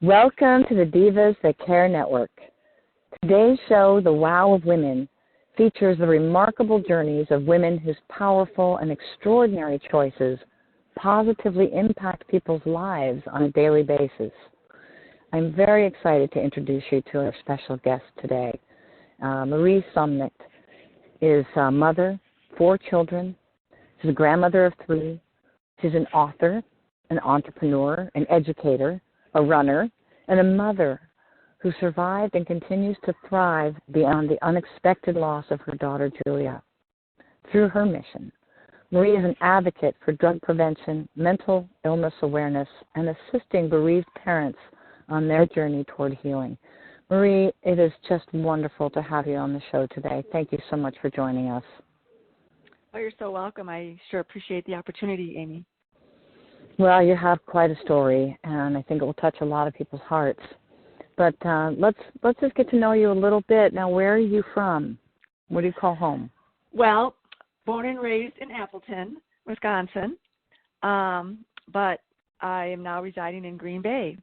Welcome to the Divas That Care Network. Today's show, The Wow of Women, features the remarkable journeys of women whose powerful and extraordinary choices positively impact people's lives on a daily basis. I'm very excited to introduce you to our special guest today. Marie Sumnick is a mother, 4 children. She's a grandmother of 3. She's an author, an entrepreneur, an educator, a runner, and a mother who survived and continues to thrive beyond the unexpected loss of her daughter, Julia. Through her mission, Marie is an advocate for drug prevention, mental illness awareness, and assisting bereaved parents on their journey toward healing. Marie, it is just wonderful to have you on the show today. Thank you so much for joining us. Oh, you're so welcome. I sure appreciate the opportunity, Amy. Well, you have quite a story, and I think it will touch a lot of people's hearts. But let's just get to know you a little bit. Now, where are you from? What do you call home? Well, born and raised in Appleton, Wisconsin, but I am now residing in Green Bay.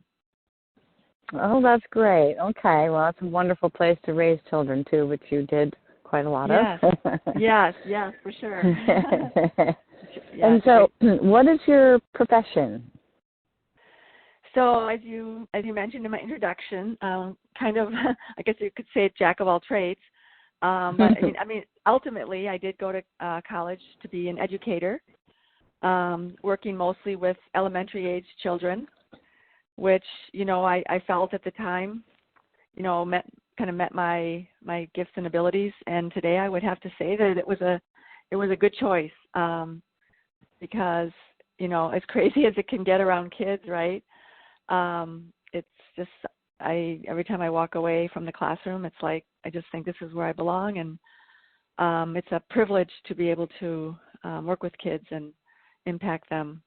Oh, that's great. Okay, well, that's a wonderful place to raise children, too, which you did quite a lot of. Yes, for sure. And so, what is your profession? So, as you mentioned in my introduction, kind of, I guess you could say, jack of all trades. But I mean, ultimately, I did go to college to be an educator, working mostly with elementary age children, which I felt at the time, met my gifts and abilities. And today, I would have to say that it was a good choice. Because, as crazy as it can get around kids, right? It's just, every time I walk away from the classroom, it's like, I just think this is where I belong. And it's a privilege to be able to work with kids and impact them.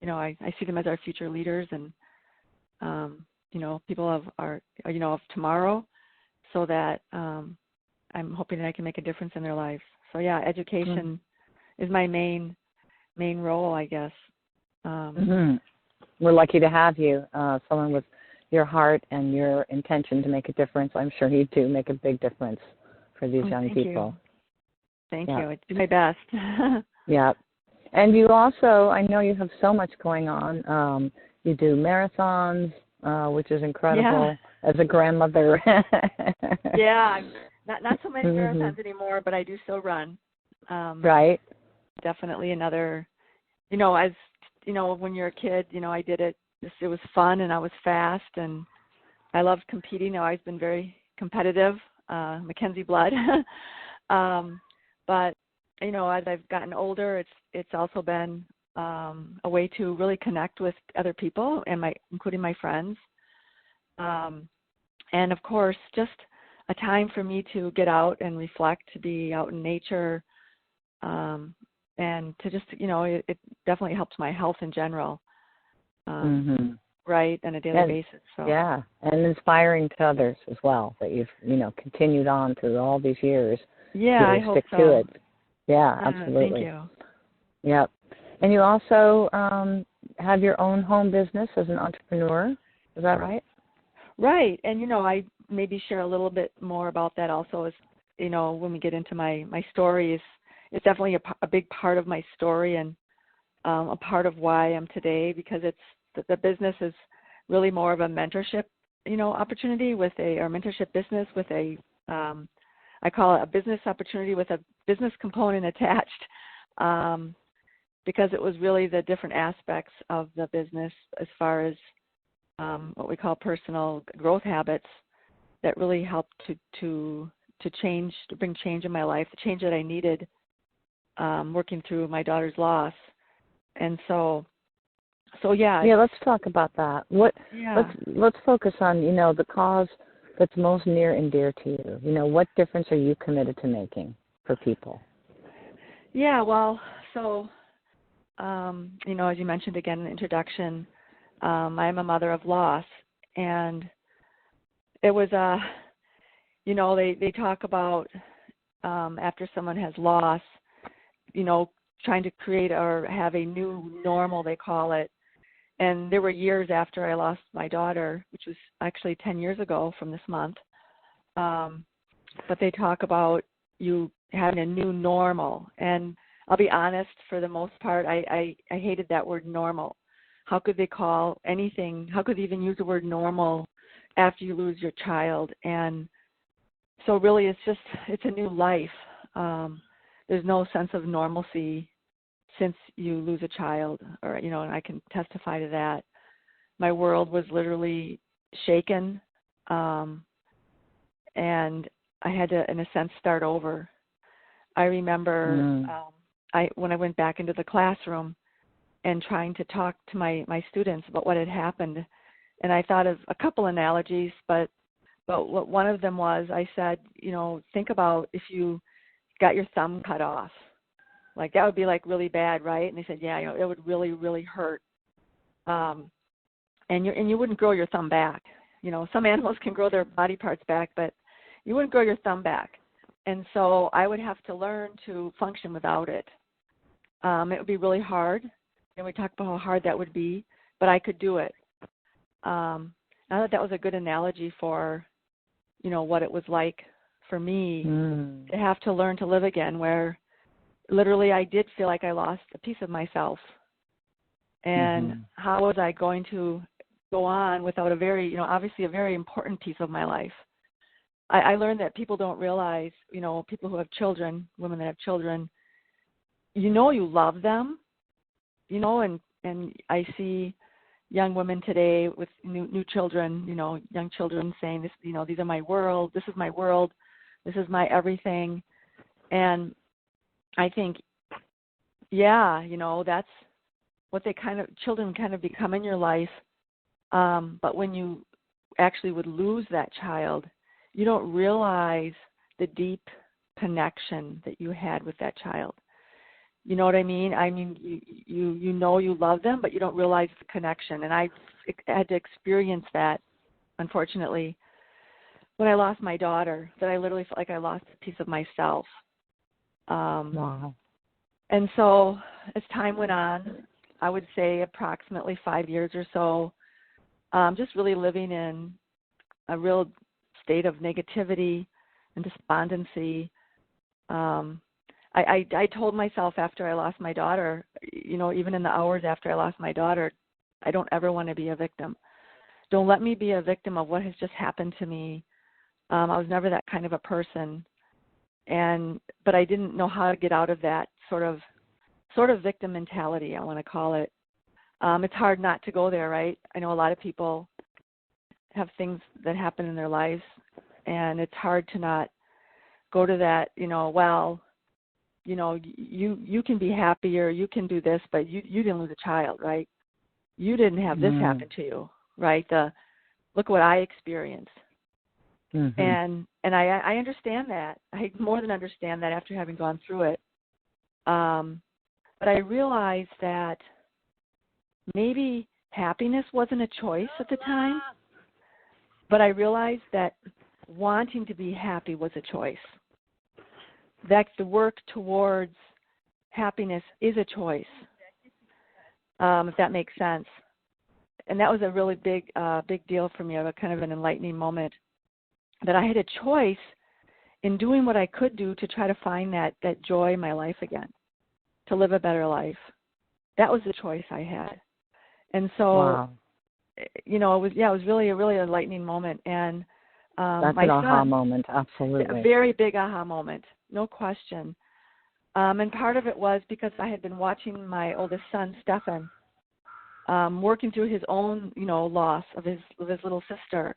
I see them as our future leaders and, people of tomorrow, so that I'm hoping that I can make a difference in their lives. So, yeah, education is my main role, I guess. We're lucky to have you, someone with your heart and your intention to make a difference. I'm sure you do make a big difference for these young people. Thank you. I do my best. Yeah. And you also, I know you have so much going on. You do marathons, which is incredible as a grandmother. Yeah, not so many marathons anymore, but I do still run. Right. Definitely another, as when you're a kid, I did it. It was fun, and I was fast, and I loved competing. I've always been very competitive, Mackenzie blood. But as I've gotten older, it's also been a way to really connect with other people, and including my friends, and of course, just a time for me to get out and reflect, to be out in nature. And to just, it definitely helps my health in general, right, on a daily basis. So. Yeah, and inspiring to others as well, that you've, continued on through all these years. Yeah, I hope so. To it. Yeah, absolutely. Thank you. Yep. And you also have your own home business as an entrepreneur. Is that right? Right. And, I maybe share a little bit more about that also as, when we get into my stories. It's definitely a big part of my story and a part of why I'm today, because it's the business is really more of a mentorship, opportunity or mentorship business with I call it a business opportunity with a business component attached, because it was really the different aspects of the business as far as what we call personal growth habits that really helped to bring change in my life, the change that I needed. Working through my daughter's loss, and so yeah. Yeah, let's talk about that. Let's focus on the cause that's most near and dear to you. What difference are you committed to making for people? Yeah, well, so as you mentioned again in the introduction, I'm a mother of loss, and it was they talk about after someone has lost, trying to create or have a new normal, they call it. And there were years after I lost my daughter, which was actually 10 years ago from this month. But they talk about you having a new normal. And I'll be honest, for the most part, I hated that word normal. How could they call anything, how could they even use the word normal after you lose your child? And so really it's a new life. There's no sense of normalcy since you lose a child, or, and I can testify to that. My world was literally shaken, and I had to, in a sense, start over. I remember when I went back into the classroom and trying to talk to my students about what had happened, and I thought of a couple analogies, but what one of them was, I said, think about if you got your thumb cut off. Like, that would be like really bad, right? And they said, yeah, it would really, really hurt. And you wouldn't grow your thumb back. Some animals can grow their body parts back, but you wouldn't grow your thumb back. And so I would have to learn to function without it. It would be really hard, and we talked about how hard that would be, but I could do it. I thought that was a good analogy for, what it was like for me to have to learn to live again, where literally I did feel like I lost a piece of myself. And how was I going to go on without a very, obviously a very important piece of my life? I learned that people don't realize, people who have children, women that have children, you love them, and I see young women today with new children, young children saying this, these are my world, this is my world, this is my everything. And I think, that's what children kind of become in your life. But when you actually would lose that child, you don't realize the deep connection that you had with that child. You know what I mean? I mean, you love them, but you don't realize the connection. And I had to experience that, unfortunately, when I lost my daughter, that I literally felt like I lost a piece of myself. Wow. And so as time went on, I would say approximately 5 years or so, just really living in a real state of negativity and despondency. I told myself after I lost my daughter, even in the hours after I lost my daughter, I don't ever want to be a victim. Don't let me be a victim of what has just happened to me. I was never that kind of a person. But I didn't know how to get out of that sort of victim mentality, I want to call it. It's hard not to go there, right? I know a lot of people have things that happen in their lives, and it's hard to not go to that, you can be happier, you can do this, but you didn't lose a child, right? You didn't have this happen to you, right? Look what I experienced. And I understand that. I more than understand that after having gone through it. But I realized that maybe happiness wasn't a choice at the time, but I realized that wanting to be happy was a choice. That the work towards happiness is a choice, if that makes sense. And that was a really big deal for me, a kind of an enlightening moment, that I had a choice in doing what I could do to try to find that joy in my life again, to live a better life. That was the choice I had. And so, wow. it was really a really enlightening moment. And that's my an aha son, moment, absolutely. A very big aha moment, no question. And part of it was because I had been watching my oldest son, Stefan, working through his own, loss of his little sister.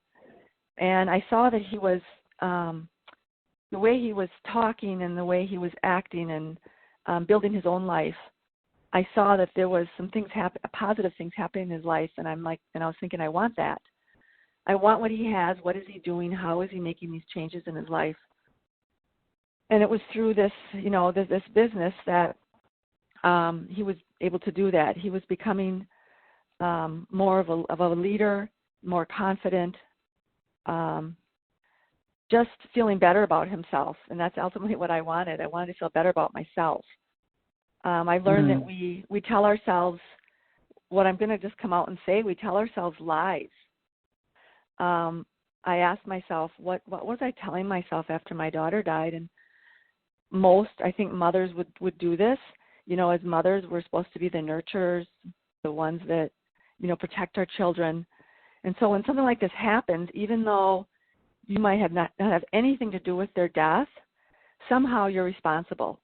And I saw that he was, the way he was talking and the way he was acting and building his own life, I saw that there was some things positive things happening in his life. And I was thinking, I want that. I want what he has. What is he doing? How is he making these changes in his life? And it was through this, this business that he was able to do that. He was becoming more of a leader, more confident, just feeling better about himself. And that's ultimately what I wanted. I wanted to feel better about myself. I learned that we tell ourselves what I'm going to just come out and say, we tell ourselves lies. I asked myself, what was I telling myself after my daughter died? And I think mothers would do this. As mothers, we're supposed to be the nurturers, the ones that, protect our children. And so when something like this happens, even though you might have not have anything to do with their death, somehow you're responsible.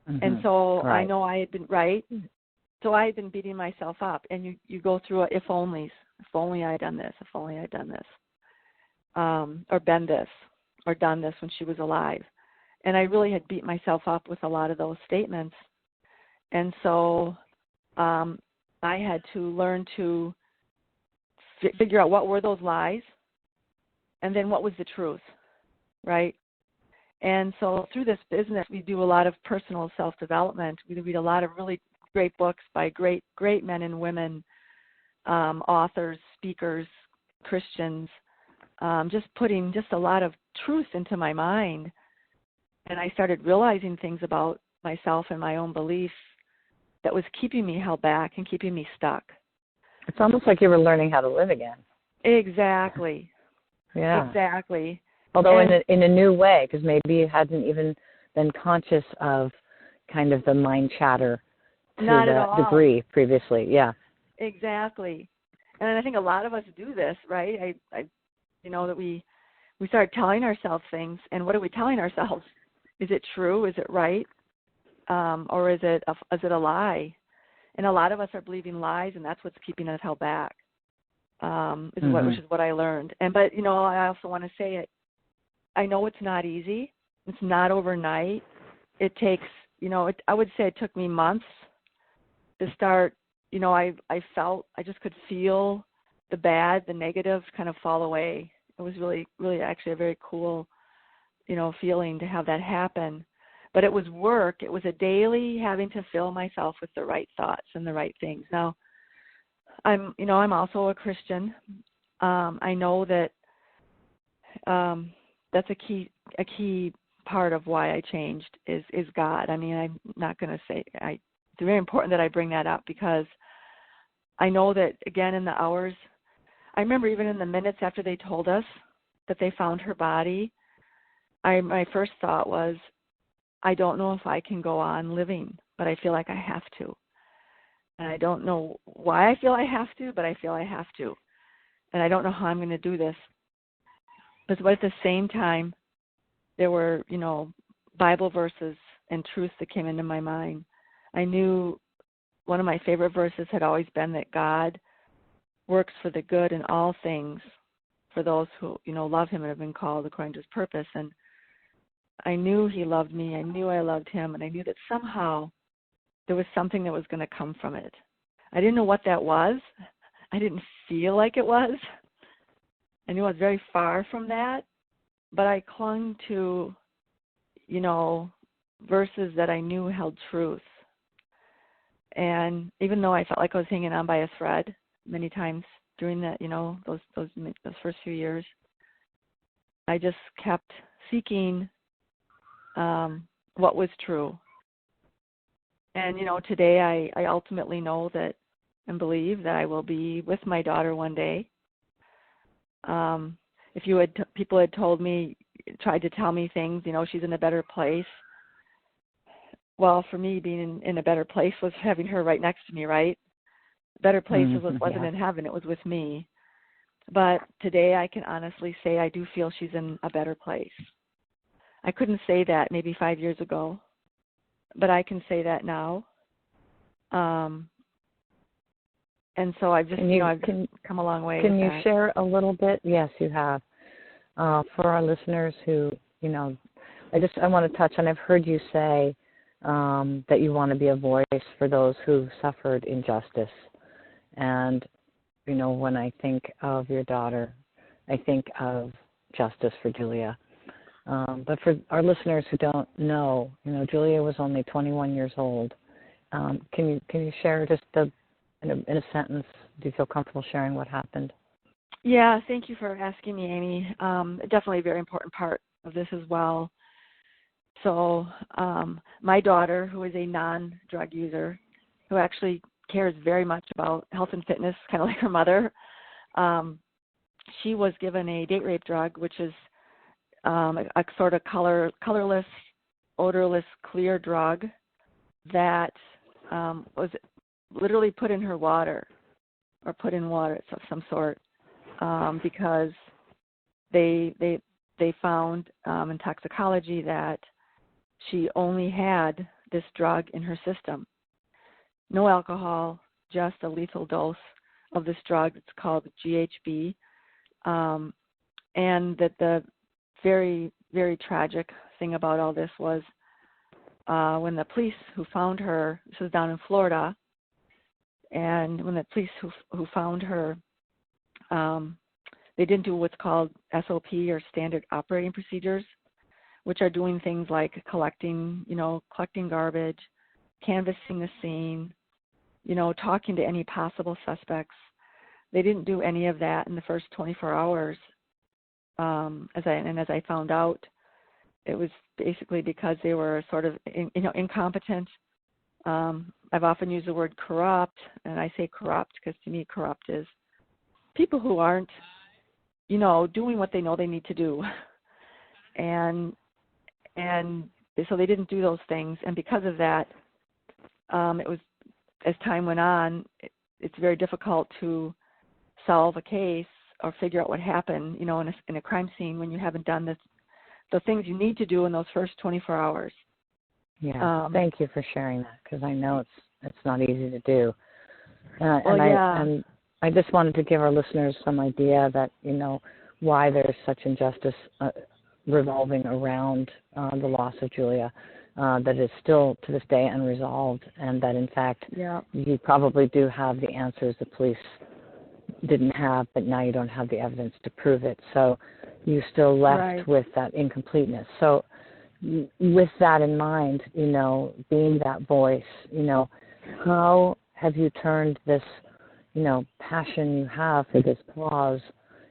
Mm-hmm. And so right. I know I had been right. So I had been beating myself up. And you go through if onlys. If only I had done this. If only I had done this. Or been this. Or done this when she was alive. And I really had beat myself up with a lot of those statements. And so I had to learn to figure out what were those lies and then what was the truth, right? And so through this business, we do a lot of personal self-development. We read a lot of really great books by great men and women, authors, speakers, Christians, just putting just a lot of truth into my mind. And I started realizing things about myself and my own beliefs that was keeping me held back and keeping me stuck. It's almost like you were learning how to live again. Exactly. Yeah. Exactly. Although in a new way, because maybe you hadn't even been conscious of kind of the mind chatter to the degree previously. Yeah. Exactly. And I think a lot of us do this, right? I that we start telling ourselves things, and what are we telling ourselves? Is it true? Is it right? Or is it a lie? And a lot of us are believing lies, and that's what's keeping us held back. Which is what I learned. But I also want to say it. I know it's not easy. It's not overnight. It takes, I would say it took me months to start. I felt I just could feel the bad, the negative kind of fall away. It was really, really actually a very cool, feeling to have that happen. But it was work. It was a daily having to fill myself with the right thoughts and the right things. Now, I'm also a Christian. I know that that's a key part of why I changed is God. I mean, I'm not going to say it's very important that I bring that up because I know that again in the hours. I remember even in the minutes after they told us that they found her body, my first thought was, I don't know if I can go on living, but I feel like I have to. And I don't know why I feel I have to, but I feel I have to. And I don't know how I'm going to do this. But at the same time, there were, Bible verses and truths that came into my mind. I knew one of my favorite verses had always been that God works for the good in all things for those who, love him and have been called according to his purpose. And I knew he loved me. I knew I loved him. And I knew that somehow there was something that was going to come from it. I didn't know what that was. I didn't feel like it was. I knew I was very far from that. But I clung to, verses that I knew held truth. And even though I felt like I was hanging on by a thread many times during that, those first few years, I just kept seeking what was true. And, today I ultimately know that and believe that I will be with my daughter one day. If people had told me, tried to tell me things, she's in a better place. Well, for me, being in a better place was having her right next to me, right? Better place wasn't in heaven, it was with me. But today I can honestly say I do feel she's in a better place. I couldn't say that maybe 5 years ago, but I can say that now. And so I've just, I've come a long way. Can you share a little bit? Yes, you have. For our listeners who, I want to touch on, I've heard you say that you want to be a voice for those who've suffered injustice. And, when I think of your daughter, I think of justice for Julia. But for our listeners who don't know, Julia was only 21 years old. Can you share just in a sentence? Do you feel comfortable sharing what happened? Yeah, thank you for asking me, Amy. Definitely a very important part of this as well. So my daughter, who is a non-drug user, who actually cares very much about health and fitness, kind of like her mother. She was given a date rape drug, which is a sort of colorless, odorless, clear drug that was literally put in her water, or put in water of some sort, because they found in toxicology that she only had this drug in her system. No alcohol, just a lethal dose of this drug. It's called GHB. And that the very, very tragic thing about all this was when the police who found her, this was down in Florida, and when the police who found her, they didn't do what's called SOP, or standard operating procedures, which are doing things like collecting garbage, canvassing the scene, talking to any possible suspects. They didn't do any of that in the first 24 hours. As I found out, it was basically because they were sort of incompetent. I've often used the word corrupt, and I say corrupt because to me corrupt is people who aren't doing what they know they need to do. And so they didn't do those things, and because of that, it was, as time went on, it's very difficult to solve a case or figure out what happened, in a crime scene when you haven't done the things you need to do in those first 24 hours. Yeah, thank you for sharing that, because I know it's not easy to do. I just wanted to give our listeners some idea that why there's such injustice revolving around the loss of Julia, that is still to this day unresolved, and that in fact you probably do have the answers the police didn't have, but now you don't have the evidence to prove it. So you're still left with that incompleteness. So with that in mind, being that voice, how have you turned this, passion you have for this cause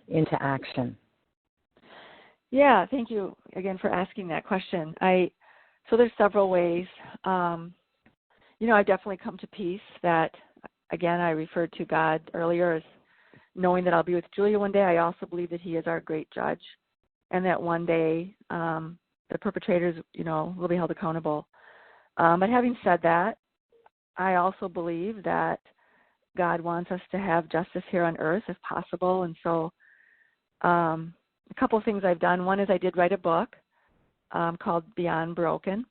into action? Yeah, thank you again for asking that question. So there's several ways. I've definitely come to peace that, again, I referred to God earlier as knowing that I'll be with Julia one day. I also believe that he is our great judge, and that one day the perpetrators, will be held accountable. But having said that, I also believe that God wants us to have justice here on earth if possible. And so a couple of things I've done. One is I did write a book called Beyond Broken.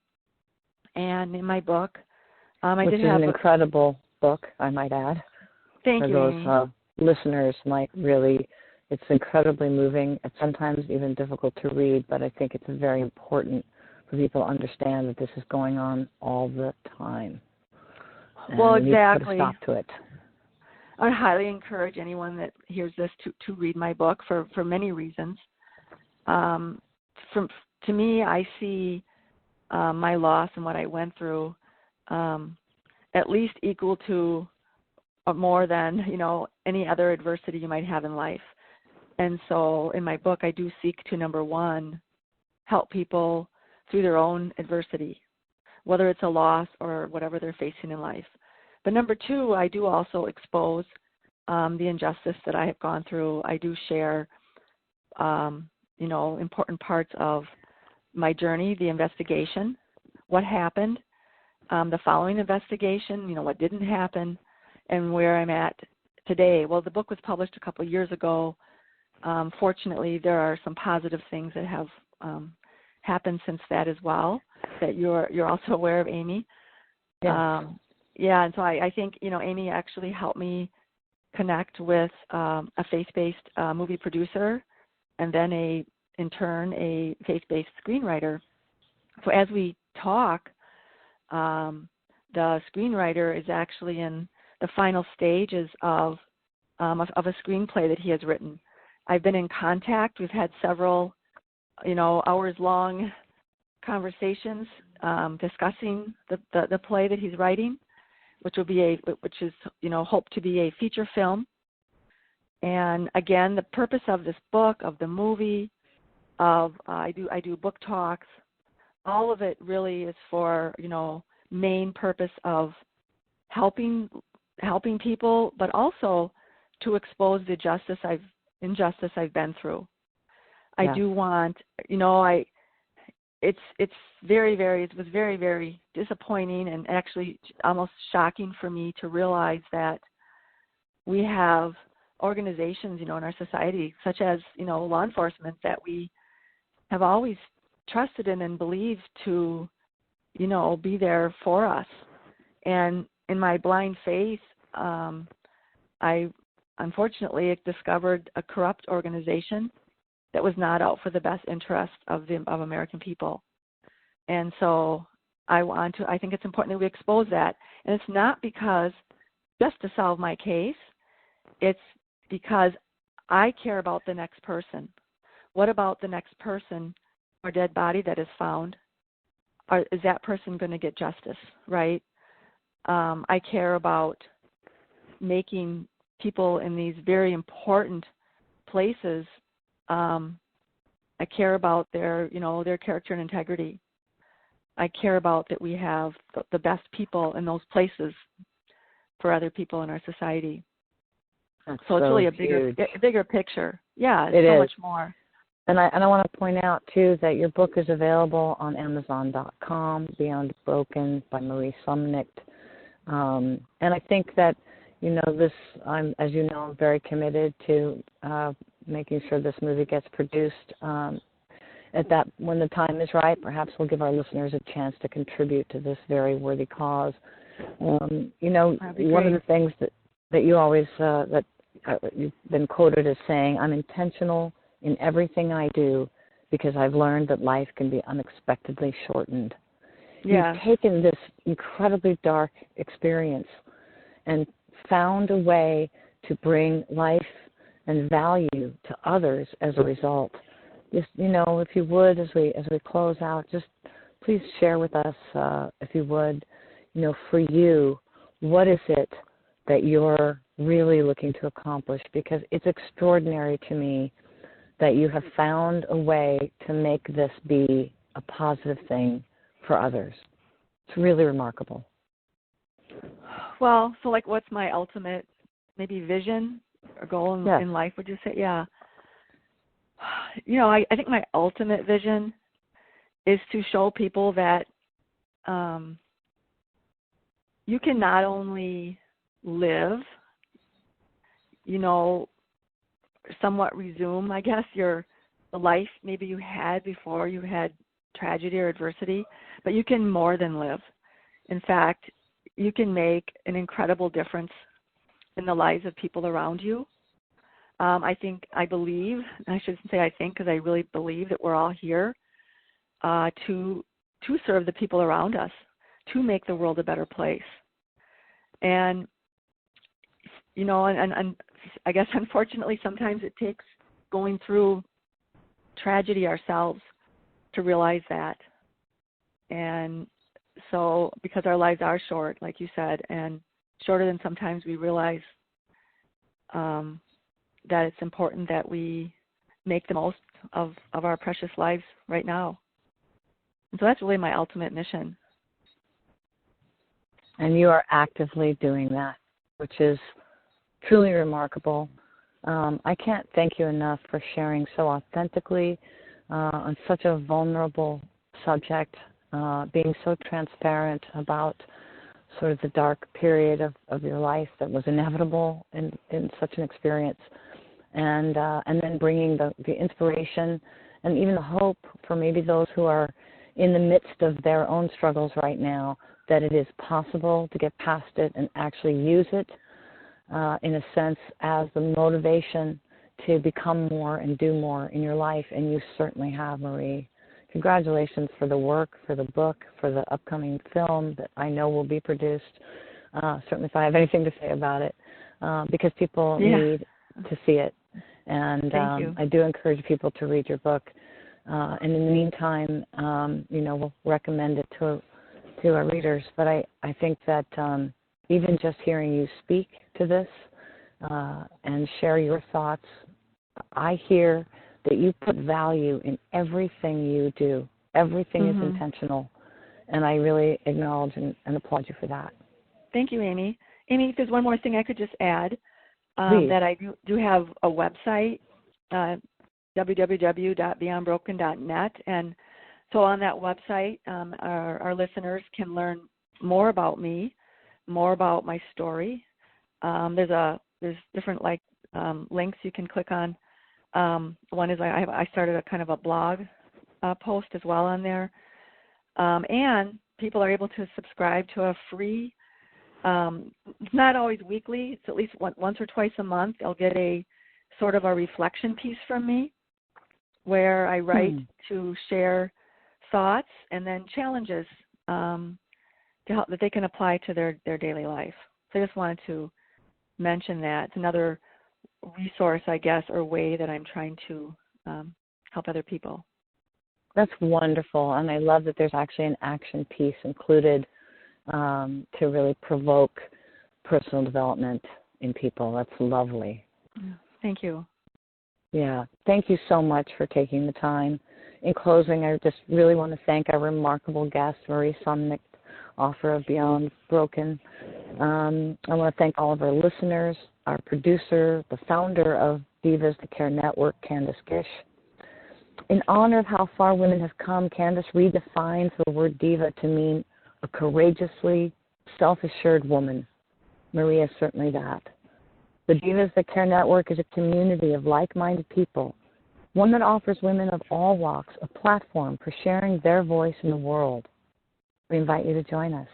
And in my book, which is an incredible book, I might add. Thank you. For those listeners might really, it's incredibly moving. It's sometimes even difficult to read, but I think it's very important for people to understand that this is going on all the time. And well, exactly. We need to put a stop to it. I highly encourage anyone that hears this to read my book for many reasons. To me, I see my loss and what I went through at least equal to more than any other adversity you might have in life. And so in my book, I do seek to, number one, help people through their own adversity, whether it's a loss or whatever they're facing in life. But number two, I do also expose the injustice that I have gone through. I do share, important parts of my journey, the investigation, what happened, the following investigation, what didn't happen, and where I'm at today. Well, the book was published a couple of years ago. Fortunately, there are some positive things that have happened since that as well, that you're also aware of, Amy. Yes. And so I think, Amy actually helped me connect with a faith-based movie producer, and then in turn, a faith-based screenwriter. So as we talk, the screenwriter is actually in the final stages of a screenplay that he has written. I've been in contact. We've had several, hours-long conversations discussing the play that he's writing, which is hoped to be a feature film. And again, the purpose of this book, of the movie, I do book talks. All of it really is for main purpose of helping helping people, but also to expose the injustice I've been through. I do want, it was very, very disappointing and actually almost shocking for me to realize that we have organizations, in our society, such as, law enforcement, that we have always trusted in and believed to, be there for us. And in my blind faith, I unfortunately discovered a corrupt organization that was not out for the best interest of American people. And so I think it's important that we expose that. And it's not because just to solve my case, it's because I care about the next person. What about the next person or dead body that is found? Is that person going to get justice, right? I care about making people in these very important places, I care about their character and integrity. I care about that we have the best people in those places for other people in our society. That's so it's really a bigger picture. Yeah, it's so much more. And I want to point out, too, that your book is available on Amazon.com, Beyond Broken by Marie Sumnicht. And I think that, I'm very committed to making sure this movie gets produced. When the time is right, perhaps we'll give our listeners a chance to contribute to this very worthy cause. One of the things that you always, you've been quoted as saying, I'm intentional in everything I do because I've learned that life can be unexpectedly shortened. Yeah. You've taken this incredibly dark experience and found a way to bring life and value to others as a result. Just, if you would, as we close out, just please share with us, if you would, for you, what is it that you're really looking to accomplish? Because it's extraordinary to me that you have found a way to make this be a positive thing for others. It's really remarkable. Well, so what's my ultimate maybe vision or goal in life, would you say? Yeah. I think my ultimate vision is to show people that you can not only live, somewhat resume, I guess, the life maybe you had before you had tragedy or adversity, but you can more than live. In fact, you can make an incredible difference in the lives of people around you. I believe, and I shouldn't say I think because I really believe that we're all here to serve the people around us, to make the world a better place. And, and I guess unfortunately sometimes it takes going through tragedy ourselves to realize that. And so because our lives are short, like you said, and shorter than sometimes we realize, that it's important that we make the most of our precious lives right now. And so that's really my ultimate mission. And you are actively doing that, which is truly remarkable. I can't thank you enough for sharing so authentically on such a vulnerable subject, being so transparent about sort of the dark period of your life that was inevitable in such an experience, and then bringing the inspiration and even the hope for maybe those who are in the midst of their own struggles right now, that it is possible to get past it and actually use it in a sense as the motivation to become more and do more in your life, and you certainly have, Marie. Congratulations for the work, for the book, for the upcoming film that I know will be produced, certainly if I have anything to say about it, because people need to see it. And I do encourage people to read your book. And in the meantime, we'll recommend it to our readers. But I think that even just hearing you speak to this and share your thoughts, I hear that you put value in everything you do. Everything is intentional. And I really acknowledge and applaud you for that. Thank you, Amy. Amy, if there's one more thing I could just add, that I do have a website, www.beyondbroken.net, and so on that website, our listeners can learn more about me, more about my story. There's different links you can click on. One is I started a kind of a blog post as well on there, and people are able to subscribe to a free. It's not always weekly. It's at least once or twice a month. They'll get a sort of a reflection piece from me, where I write to share thoughts and then challenges to help that they can apply to their daily life. So I just wanted to mention that. It's another resource, I guess, or way that I'm trying to help other people. That's wonderful, and I love that there's actually an action piece included to really provoke personal development in people. That's lovely. Thank you. Yeah, thank you so much for taking the time. In closing, I just really want to thank our remarkable guest, Marie Sumnick, author of Beyond Broken. I want to thank all of our listeners, our producer, the founder of Divas, the Care Network, Candace Gish. In honor of how far women have come, Candace redefines the word diva to mean a courageously self-assured woman. Marie is certainly that. The Divas, the Care Network is a community of like-minded people, one that offers women of all walks a platform for sharing their voice in the world. We invite you to join us.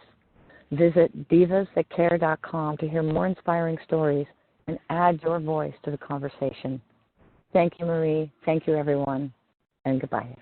Visit divasthatcare.com to hear more inspiring stories and add your voice to the conversation. Thank you, Marie. Thank you, everyone, and goodbye.